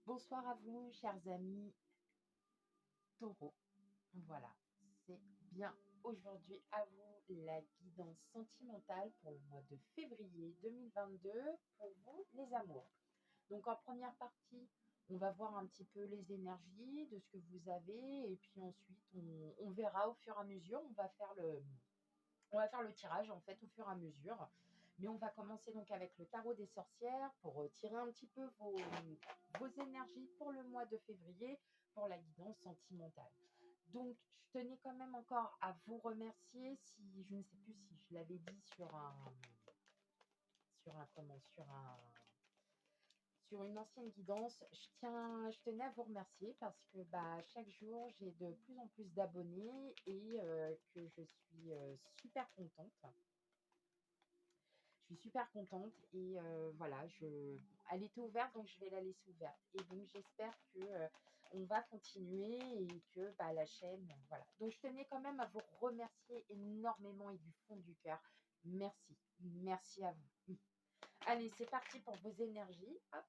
Bonsoir à vous, chers amis taureaux. Voilà, c'est bien aujourd'hui à vous la guidance sentimentale pour le mois de février 2022 pour vous, les amours. Donc, en première partie, on va voir un petit peu les énergies de ce que vous avez et puis ensuite, on verra au fur et à mesure. On va faire le tirage en fait au fur et à mesure. Mais on va commencer donc avec le tarot des sorcières pour tirer un petit peu vos énergies pour le mois de février pour la guidance sentimentale. Donc, je tenais quand même encore à vous remercier si je ne sais plus si je l'avais dit sur une ancienne guidance. Je tenais à vous remercier parce que chaque jour j'ai de plus en plus d'abonnés et que je suis super contente. Je suis super contente et voilà, elle était ouverte donc je vais la laisser ouverte. Et donc j'espère que on va continuer et que la chaîne, voilà. Donc je tenais quand même à vous remercier énormément et du fond du cœur. Merci, merci à vous. Allez, c'est parti pour vos énergies. Hop.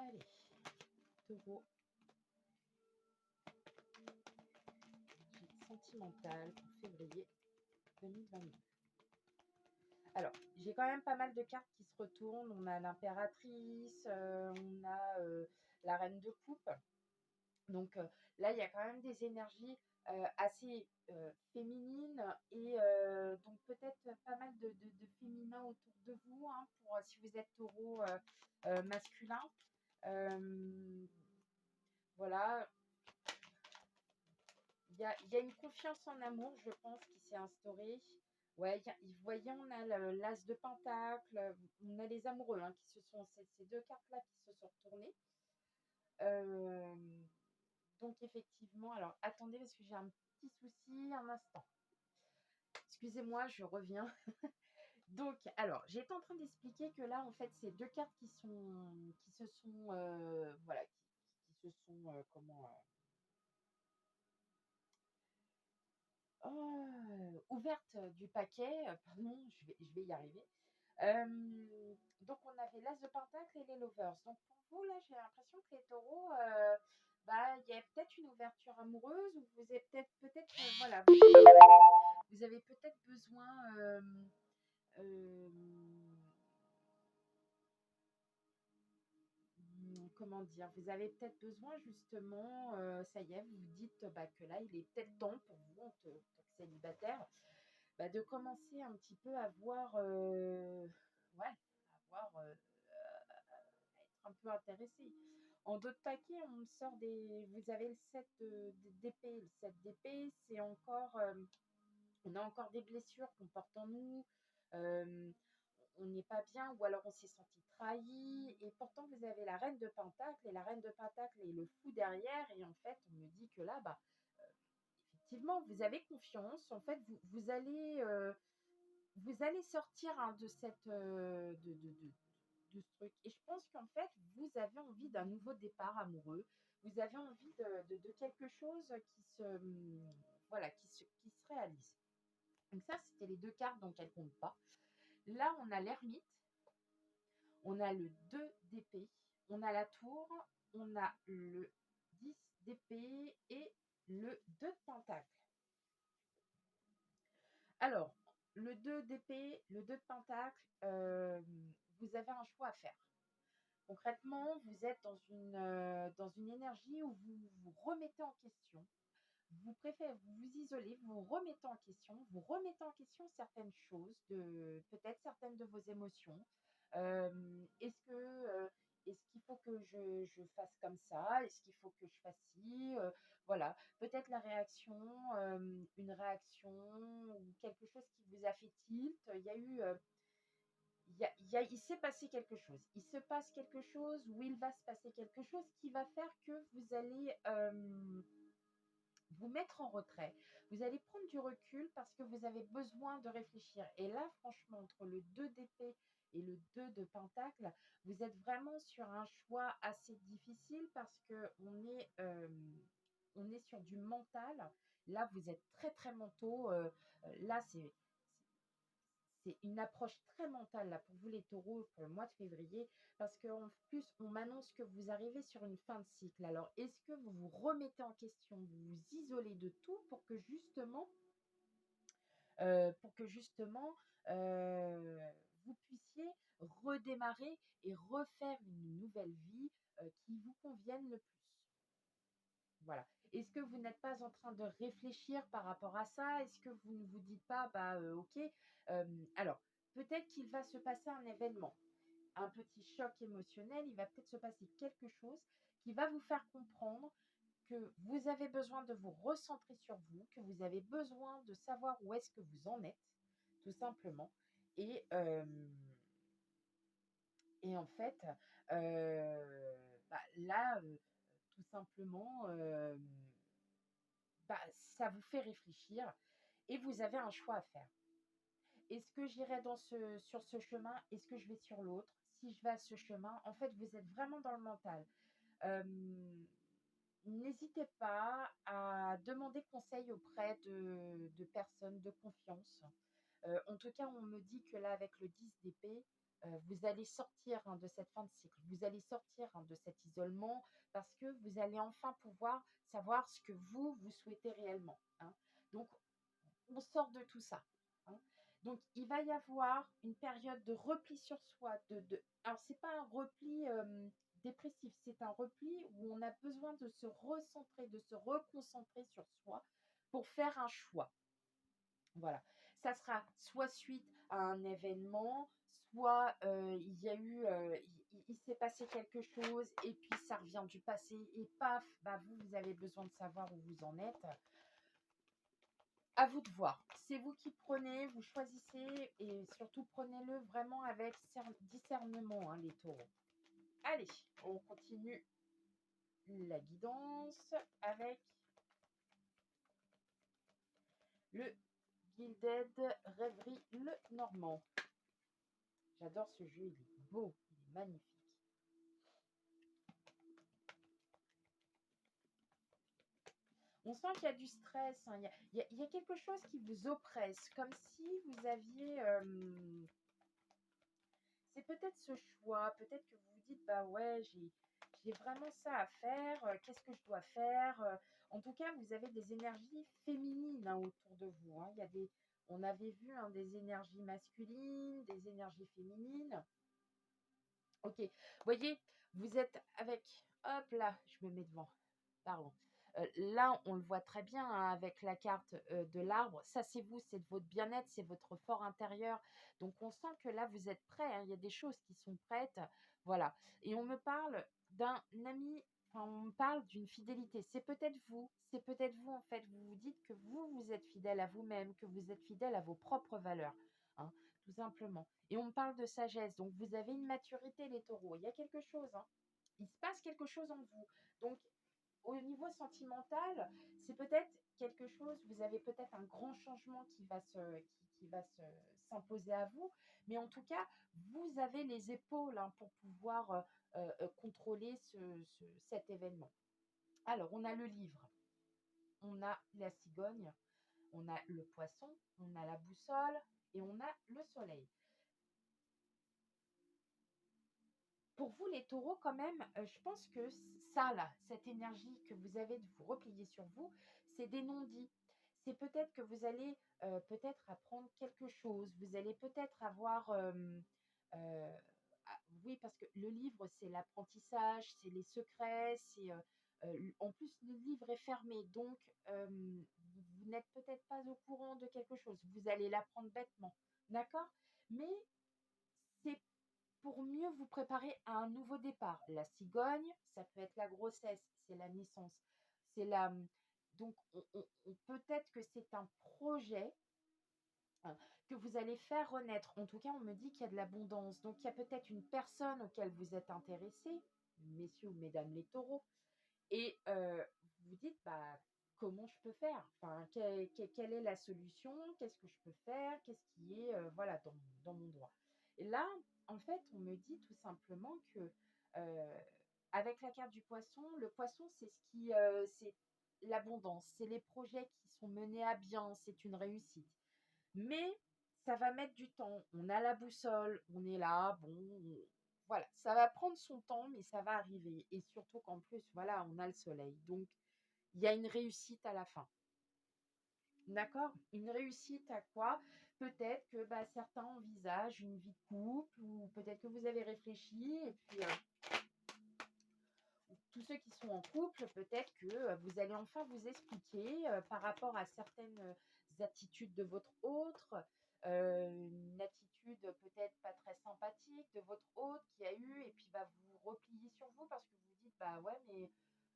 Allez, taureau sentimental pour février 2022. Alors, j'ai quand même pas mal de cartes qui se retournent. On a l'impératrice, on a la reine de coupe. Donc là, il y a quand même des énergies assez féminines et donc peut-être pas mal de féminin autour de vous, hein, pour si vous êtes taureau masculin. Euh, voilà, il y a une confiance en amour, je pense, qui s'est instaurée. Ouais, vous voyez, on a l'as de pentacle, on a les amoureux, hein, qui se sont, ces deux cartes-là qui se sont retournées. Euh, donc effectivement, alors attendez parce que j'ai un petit souci, un instant. Excusez-moi, je reviens. Donc, alors, j'étais en train d'expliquer que là, en fait, c'est deux cartes qui se sont, voilà, qui se sont, ouvertes du paquet. Pardon, je vais y arriver. Donc, on avait l'As de Pentacle et les Lovers. Donc, pour vous, là, j'ai l'impression que les taureaux, il y a peut-être une ouverture amoureuse ou vous avez peut-être, voilà, vous avez peut-être besoin, euh, comment dire, vous avez peut-être besoin justement, ça y est, vous vous dites que là, il est peut-être temps pour vous, en tant que célibataire, de commencer un petit peu à voir, ouais, à voir, à être un peu intéressé. En d'autres paquets, on sort vous avez le 7 d'épée. Le 7 d'épée, c'est encore, on a encore des blessures qu'on porte en nous. euh, on n'est pas bien ou alors on s'est senti trahi et pourtant vous avez la reine de Pentacle et la reine de Pentacle et le fou derrière et en fait on me dit que là euh, effectivement vous avez confiance en fait vous allez sortir, hein, de cette de ce truc et je pense qu'en fait vous avez envie d'un nouveau départ amoureux, vous avez envie de quelque chose voilà qui se réalise. Donc ça c'était les deux cartes donc elles comptent pas. Là on a l'ermite, on a le 2 d'épée, on a la tour, on a le 10 d'épée et le 2 de pentacle. Alors, le 2 d'épée, le 2 de pentacle, vous avez un choix à faire. Concrètement, vous êtes dans une énergie où vous vous remettez en question. Vous préférez vous isoler, vous remettez en question, vous remettez en question certaines choses, peut-être certaines de vos émotions. Est-ce qu'il faut que je fasse comme ça? Est-ce qu'il faut que je fasse ci? Voilà, peut-être la réaction, une réaction ou quelque chose qui vous a fait tilt. Il y a eu, il s'est passé quelque chose. Il se passe quelque chose ou il va se passer quelque chose qui va faire que vous mettre en retrait. Vous allez prendre du recul parce que vous avez besoin de réfléchir. Et là, franchement, entre le 2 d'épée et le 2 de pentacle, vous êtes vraiment sur un choix assez difficile parce que on est sur du mental. Là, vous êtes très, très mentaux. Là, c'est une approche très mentale là, pour vous les taureaux pour le mois de février, parce qu'en plus, on m'annonce que vous arrivez sur une fin de cycle. Alors, est-ce que vous vous remettez en question, vous vous isolez de tout pour que justement vous puissiez redémarrer et refaire une nouvelle vie qui vous convienne le plus? Voilà. Est-ce que vous n'êtes pas en train de réfléchir par rapport à ça? Est-ce que vous ne vous dites pas, bah ok, alors peut-être qu'il va se passer un événement, un petit choc émotionnel, il va peut-être se passer quelque chose qui va vous faire comprendre que vous avez besoin de vous recentrer sur vous, que vous avez besoin de savoir où est-ce que vous en êtes, tout simplement. Et, euh, et en fait, là, tout simplement, ça vous fait réfléchir et vous avez un choix à faire. Est-ce que j'irai sur ce chemin? Est-ce que je vais sur l'autre? Si je vais à ce chemin, en fait, vous êtes vraiment dans le mental. Euh, N'hésitez pas à demander conseil auprès de personnes de confiance. En tout cas, on me dit que là, avec le 10 d'épée, vous allez sortir de cette fin de cycle, vous allez sortir de cet isolement parce que vous allez enfin pouvoir savoir ce que vous souhaitez réellement. Donc, on sort de tout ça. hein. Donc, il va y avoir une période de repli sur soi. Alors, ce n'est pas un repli dépressif, c'est un repli où on a besoin de se recentrer, de se reconcentrer sur soi pour faire un choix. Voilà. Ça sera soit suite à un événement, soit il s'est passé quelque chose et puis ça revient du passé et paf, vous avez besoin de savoir où vous en êtes. À vous de voir. C'est vous qui prenez, vous choisissez et surtout prenez-le vraiment avec discernement, les taureaux. Allez, on continue la guidance avec le Gilded Rêverie Le Normand. J'adore ce jeu, il est beau, il est magnifique. On sent qu'il y a du stress, il y a quelque chose qui vous oppresse, comme si vous aviez... c'est peut-être ce choix, peut-être que vous vous dites, bah ouais, j'ai vraiment ça à faire, qu'est-ce que je dois faire En tout cas, vous avez des énergies féminines autour de vous. On avait vu des énergies masculines, des énergies féminines. Ok, vous voyez, vous êtes avec, hop là, je me mets devant, pardon. Là, on le voit très bien avec la carte de l'arbre. Ça, c'est vous, c'est de votre bien-être, c'est votre fort intérieur. Donc, on sent que là, vous êtes prêts. Il y a des choses qui sont prêtes. Voilà. Et on me parle d'un ami, enfin, on me parle d'une fidélité. C'est peut-être vous. C'est peut-être vous, en fait. Vous vous dites que vous êtes fidèle à vous-même, que vous êtes fidèle à vos propres valeurs. Tout simplement. Et on me parle de sagesse. Donc, vous avez une maturité, les taureaux. Il y a quelque chose. Il se passe quelque chose en vous. Donc, au niveau sentimental, c'est peut-être quelque chose, vous avez peut-être un grand changement qui va s'imposer à vous, mais en tout cas, vous avez les épaules pour pouvoir contrôler cet événement. Alors, on a le livre, on a la cigogne, on a le poisson, on a la boussole et on a le soleil. Pour vous, les taureaux, quand même, je pense que ça, là, cette énergie que vous avez de vous replier sur vous, c'est des non-dits. C'est peut-être que vous allez peut-être apprendre quelque chose. Vous allez peut-être avoir... oui, parce que le livre, c'est l'apprentissage, c'est les secrets, en plus, le livre est fermé, donc vous n'êtes peut-être pas au courant de quelque chose. Vous allez l'apprendre bêtement, d'accord? Mais c'est pour mieux vous préparer à un nouveau départ. La cigogne, ça peut être la grossesse, c'est la naissance, c'est la... Donc, peut-être que c'est un projet que vous allez faire renaître. En tout cas, on me dit qu'il y a de l'abondance. Donc, il y a peut-être une personne auquel vous êtes intéressé, messieurs ou mesdames les taureaux, et vous vous dites, comment je peux faire? Enfin, quelle est la solution? Qu'est-ce que je peux faire? Qu'est-ce qui est, voilà, dans mon droit? Et là, en fait, on me dit tout simplement que, avec la carte du poisson, le poisson, c'est ce qui, c'est l'abondance, c'est les projets qui sont menés à bien, c'est une réussite. Mais ça va mettre du temps. On a la boussole, on est là, bon, voilà, ça va prendre son temps, mais ça va arriver. Et surtout qu'en plus, voilà, on a le soleil. Donc, il y a une réussite à la fin. D'accord? Une réussite à quoi? Peut-être que bah, certains envisagent une vie de couple, ou peut-être que vous avez réfléchi, et puis tous ceux qui sont en couple, peut-être que vous allez enfin vous expliquer par rapport à certaines attitudes de votre autre, une attitude peut-être pas très sympathique de votre autre qui a eu, et puis bah, vous repliez sur vous parce que vous dites, bah ouais, mais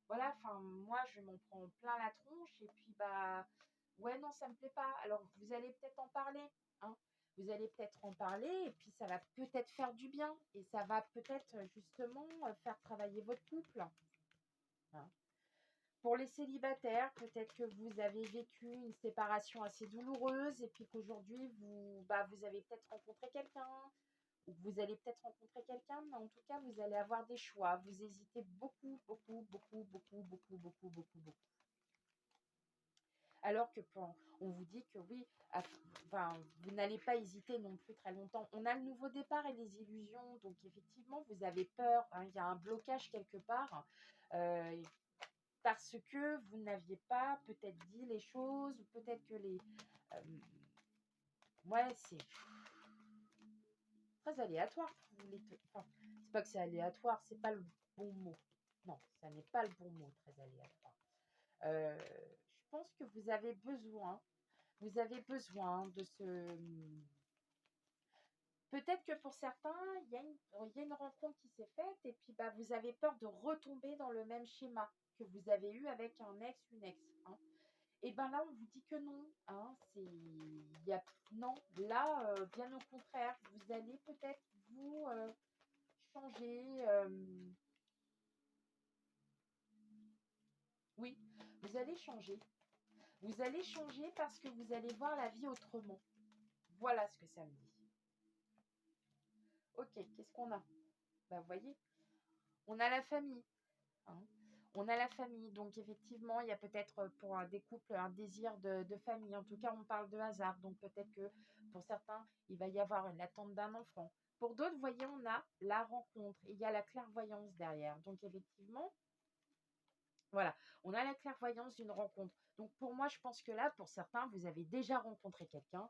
voilà, enfin, moi, je m'en prends plein la tronche, et puis bah, ouais, non, ça me plaît pas. Alors, vous allez peut-être en parler, hein. Vous allez peut-être en parler, et puis ça va peut-être faire du bien, et ça va peut-être justement faire travailler votre couple, hein. Pour les célibataires, peut-être que vous avez vécu une séparation assez douloureuse, et puis qu'aujourd'hui, vous avez peut-être rencontré quelqu'un, ou que vous allez peut-être rencontrer quelqu'un, mais en tout cas, vous allez avoir des choix. Vous hésitez beaucoup, beaucoup, beaucoup, beaucoup, beaucoup, beaucoup, beaucoup, beaucoup. Alors que on vous dit que oui, enfin, vous n'allez pas hésiter non plus très longtemps. On a le nouveau départ et les illusions, donc effectivement, vous avez peur, hein, il y a un blocage quelque part, euh, parce que vous n'aviez pas peut-être dit les choses, ou peut-être que euh, ouais, c'est très aléatoire pour enfin, c'est pas que c'est aléatoire, c'est pas le bon mot. Non, ça n'est pas le bon mot, très aléatoire. Je pense que vous avez besoin de ce. Peut-être que pour certains, il y a une rencontre qui s'est faite, et puis bah, vous avez peur de retomber dans le même schéma que vous avez eu avec un ex, une ex, hein. Et ben là, on vous dit que non, hein, non, là, bien au contraire, vous allez peut-être vous changer, oui, vous allez changer. Vous allez changer parce que vous allez voir la vie autrement. Voilà ce que ça me dit. Ok, qu'est-ce qu'on a? Bah, vous voyez, on a la famille, hein. On a la famille, donc effectivement, il y a peut-être pour des couples un désir de famille. En tout cas, on parle de hasard, donc peut-être que pour certains, il va y avoir l'attente d'un enfant. Pour d'autres, vous voyez, on a la rencontre, et il y a la clairvoyance derrière. Donc effectivement, voilà, on a la clairvoyance d'une rencontre. Donc pour moi, je pense que là, pour certains, vous avez déjà rencontré quelqu'un,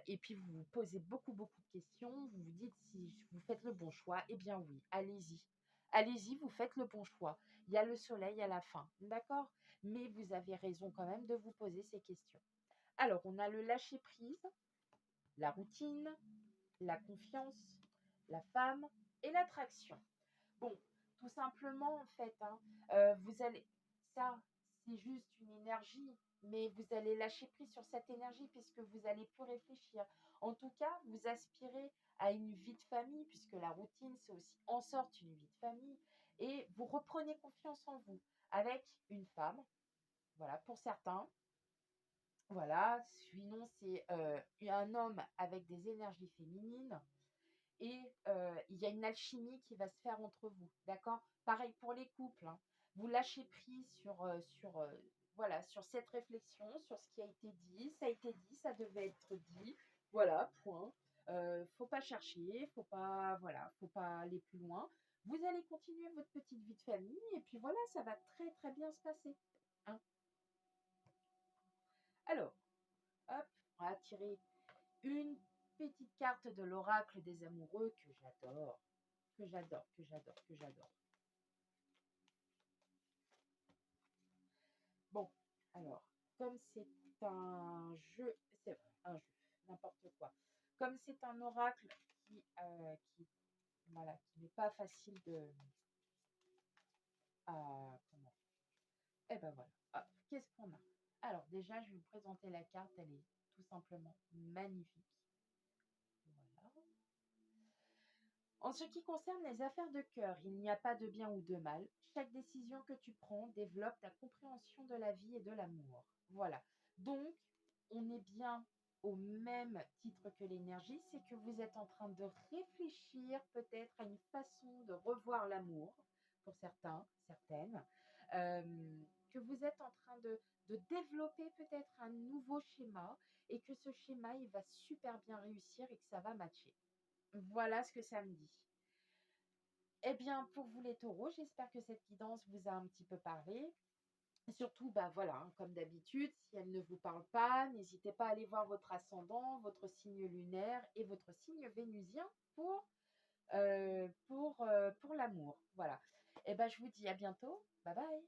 et puis vous vous posez beaucoup, beaucoup de questions. Vous vous dites si vous faites le bon choix. Eh bien oui, allez-y. Allez-y, vous faites le bon choix. Il y a le soleil à la fin, d'accord? Mais vous avez raison quand même de vous poser ces questions. Alors, on a le lâcher-prise, la routine, la confiance, la femme et l'attraction. Bon, tout simplement, en fait, hein, vous allez, ça, c'est juste une énergie, mais vous allez lâcher prise sur cette énergie puisque vous allez plus réfléchir. En tout cas, vous aspirez à une vie de famille, puisque la routine, c'est aussi en sorte une vie de famille, et vous reprenez confiance en vous avec une femme, voilà, pour certains. Voilà, sinon c'est un homme avec des énergies féminines, et il y a une alchimie qui va se faire entre vous, d'accord? Pareil pour les couples, hein. Vous lâchez prise voilà, sur cette réflexion, sur ce qui a été dit. Ça a été dit, ça devait être dit. Voilà, point. Faut pas chercher, faut pas aller plus loin. Vous allez continuer votre petite vie de famille, et puis voilà, ça va très très bien se passer, hein. Alors, hop, on va tirer une petite carte de l'oracle des amoureux que j'adore, que j'adore, que j'adore, que j'adore. Bon, alors, comme c'est un jeu, n'importe quoi. Comme c'est un oracle voilà, qui n'est pas facile comment? Eh ben voilà. Hop, qu'est-ce qu'on a? Alors déjà, je vais vous présenter la carte. Elle est tout simplement magnifique. Voilà. En ce qui concerne les affaires de cœur, il n'y a pas de bien ou de mal. Chaque décision que tu prends développe ta compréhension de la vie et de l'amour. Voilà. Donc, on est bien au même titre que l'énergie, c'est que vous êtes en train de réfléchir peut-être à une façon de revoir l'amour, pour certains, certaines, que vous êtes en train de développer peut-être un nouveau schéma et que ce schéma, il va super bien réussir et que ça va matcher. Voilà ce que ça me dit. Eh bien, pour vous les taureaux, j'espère que cette guidance vous a un petit peu parlé. Surtout, bah voilà, hein, comme d'habitude, si elle ne vous parle pas, n'hésitez pas à aller voir votre ascendant, votre signe lunaire et votre signe vénusien pour l'amour. Voilà. Eh ben, je vous dis à bientôt. Bye bye.